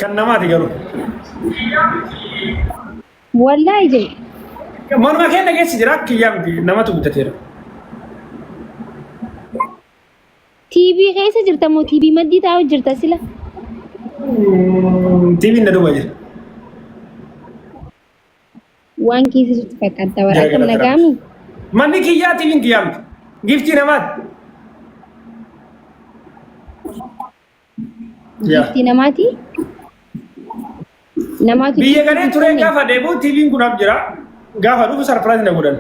Kan namaati garuu. Wallahi je. Manuma keenya keessa jira kiyyaa miti namatu guddateera. TV keessa jirta moo TV maddii taa'u jirta sila? TV na duuba jira. Waan keessa jirtu fakkaata warra akkam nagaami? Manni kiyyaa TV kiyyaa miti. Giftii namaati. Giftii namaati? Namaatu biyya galee ture gaafa deemu TV kun ab jira. Gaafa dhufu sarpiraayis na godhan.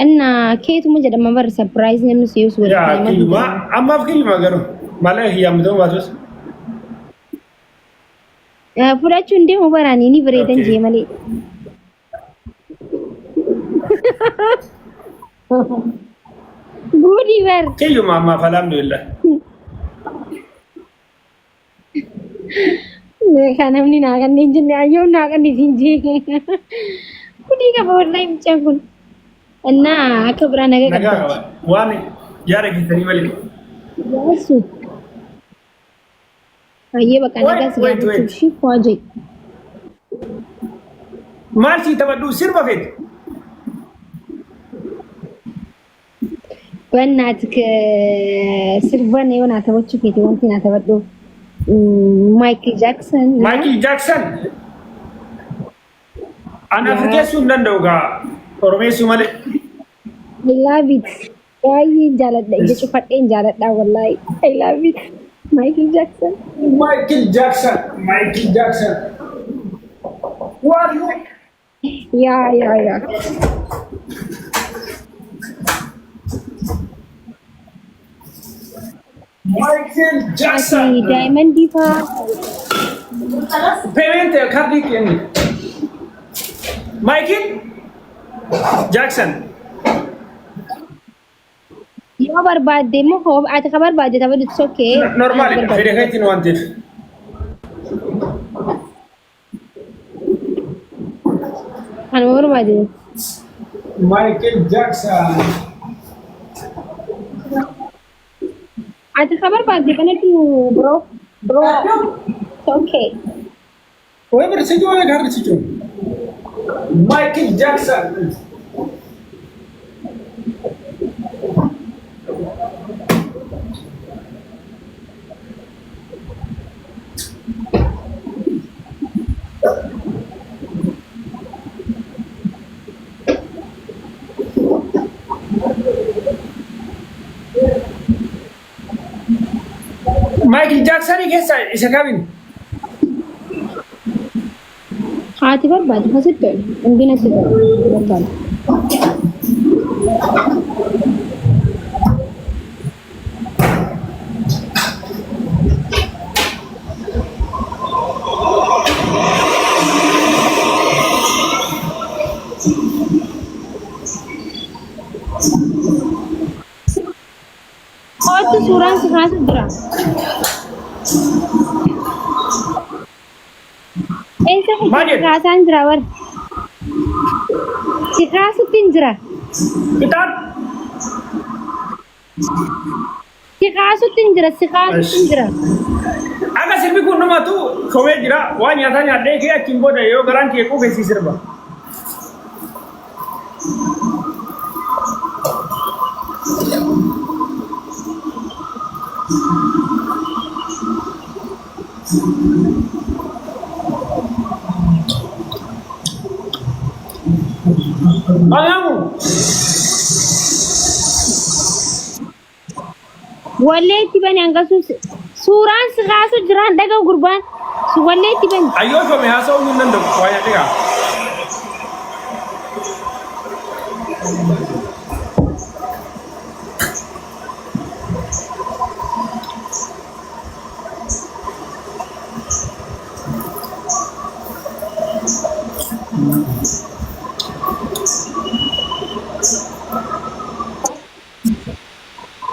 Anna keetuma jedhama bar surprise namni si yuusu wal yaa kiyyuma ammaaf kiyyuma garuu malee hiyyaamtoo baatus. Fudhachuun deemu baraanii ni bareedan jee malee. Gudi bar. Kiyyuma ammaaf alhamdulillah. Kan namni naa kanneen jenne ayyoo naa kanneen jee. Gudi qaba wallahi mucaan kun. Enna akka biraan nagaa qabda. Nagaa waan yaada keessanii malee. Yaasu. Ayyee bakka nagaa si gaafachuu shi waajee. Maal si taphadhu sirba feete? Banaatk sirba ne wana taphachuu feete wanti na taphadhu. Michael Jackson. Michael Jackson. Ana afrikeessuu hin danda'u gaa. Oromeessu malee. I love it. Baay'ee jaaladha. Ija cufadheen jaaladha wallahi. I love it. Michael Jackson. Michael Jackson. Michael Jackson. What? Yeah. Michael Jackson. Diamond Diva. Payment card ni. Michael Jackson. Yoo barbaadde moo hoo ati ka barbaadde tapha it's okay. Normal. Fede kaitin wanted. Kan barbaadde. Michael Jackson. Ati ka barbaadde kanatti bro. It's okay. Oye bersih juga kan bersih. Michael Jackson. Michael Jackson ini isa kawin. Haati barbaadu hasitti hundina si barbaadu. Kootu suuraan si kaasa jira. Maajid. Kaasaan jira war. Si kaasutti hin jira. Kitab. Si kaasutti hin jira. Aga sirbi kun nama tu komee jira waan nyaataa nyaadhee kee achiin booda yoo garaan kee quufe si sirba. Ayamu. Wallee itti bani hangasu suuraan si kaasu jiraan dhagaa gurbaan si wallee itti bani. Ayyoo shome haasa'uu hin danda'u waa nyaadhee gaa.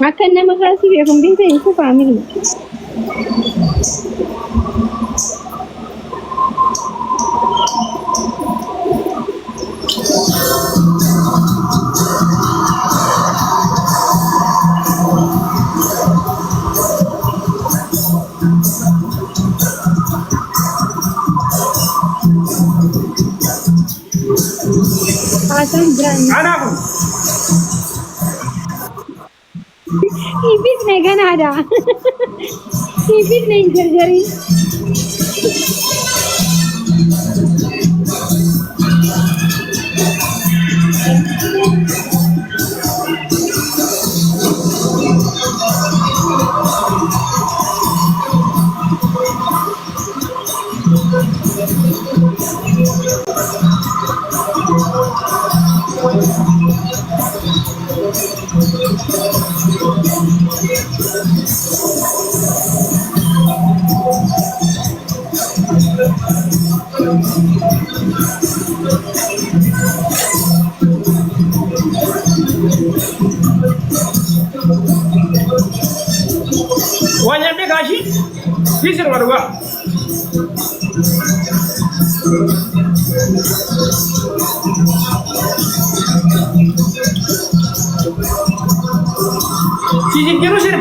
Akan nama kasih ya kumbin saya itu family. Anak pun. Ibis na kan ada. Ibis na jari. Wanya be kashi. Kisir warwa. Cici kiru sir.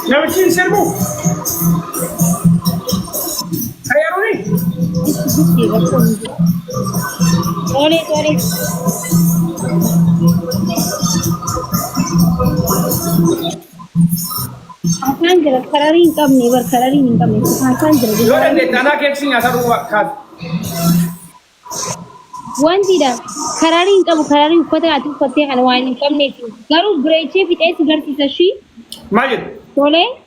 Nama cici serbu. Ayah ni. Sorry. Akan jelas karari income ni berkarari income ni akan jelas. Lo ada tanah keksing asal rumah kat. Wan tidak karari income karari kota atu kota kan wan income ni. Garu greche fit es gar kita shi. Majid. Boleh?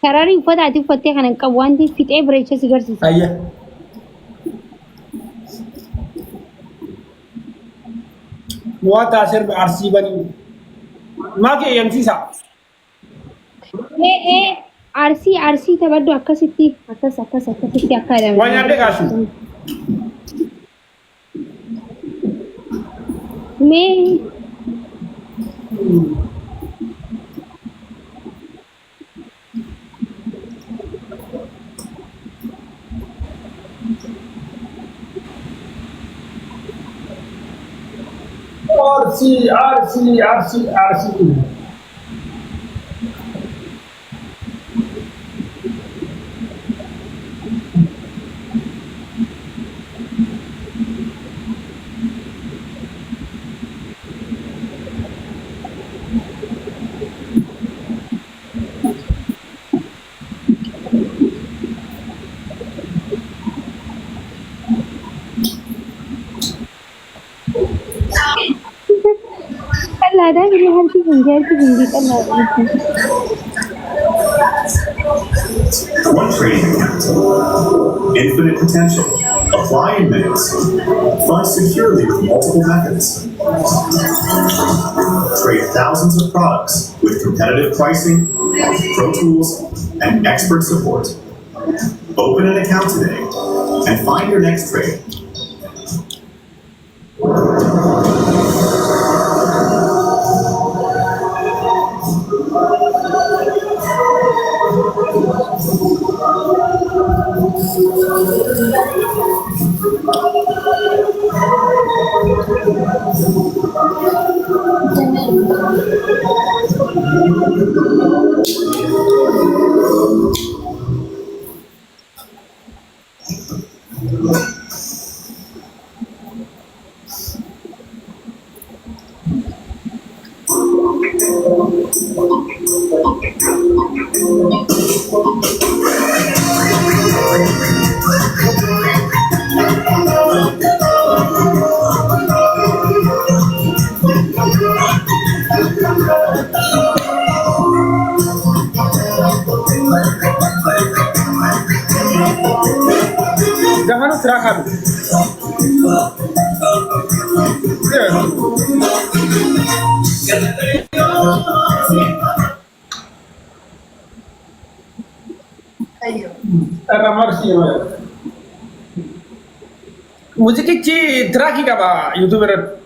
Karari kota atu kota kan income wan di fit es greche sigar kita. Ayah. Muat asir bersih bani. Mak yang sisa. RC था but अक्का city अक्का रहा Wanya be kashi. मैं RC. अल्लाह दा मेरी हर की हिंदी का नाम One trading account. Infinite potential. Apply in minutes. Fund securely with multiple methods. Trade thousands of products with competitive pricing, pro tools, and expert support. Open an account today and find your next trade. Jangan serahkan. Musik kecil terakhir apa YouTuber?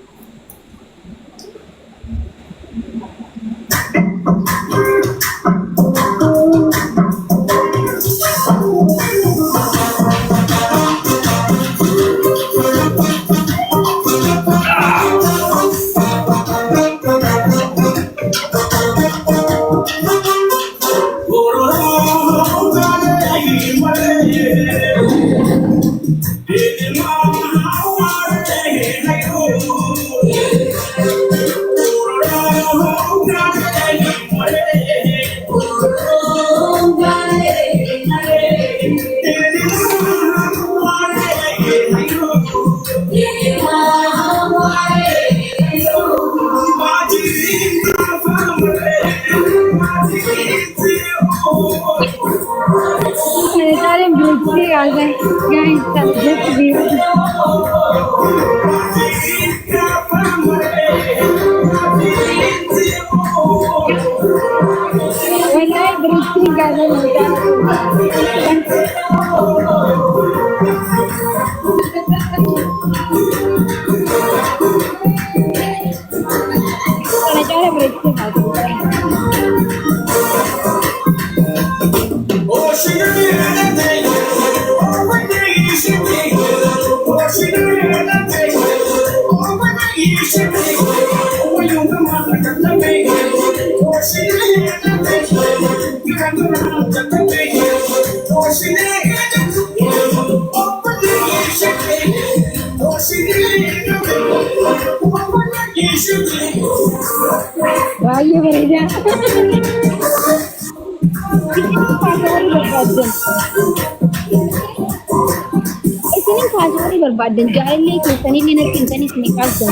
kaasa. Guys, just view. Wallahi berisik kaasa nonton. Kalau cara berisik kaasa. Oh, sugar, that day. Oh, one day you should be. Oh, sugar, that day. Oh, one day you should be. Oh, you come out like a baby. Oh, sugar, that day. You got to run like a baby. Oh, sugar, that day. Oh, one day you should be. Oh, sugar, that day. Oh, one day you should be. Bahaya mereka. Sini password berbadan. Sini password berbadan. Jangan ni kita ni nak kita ni sini kasih.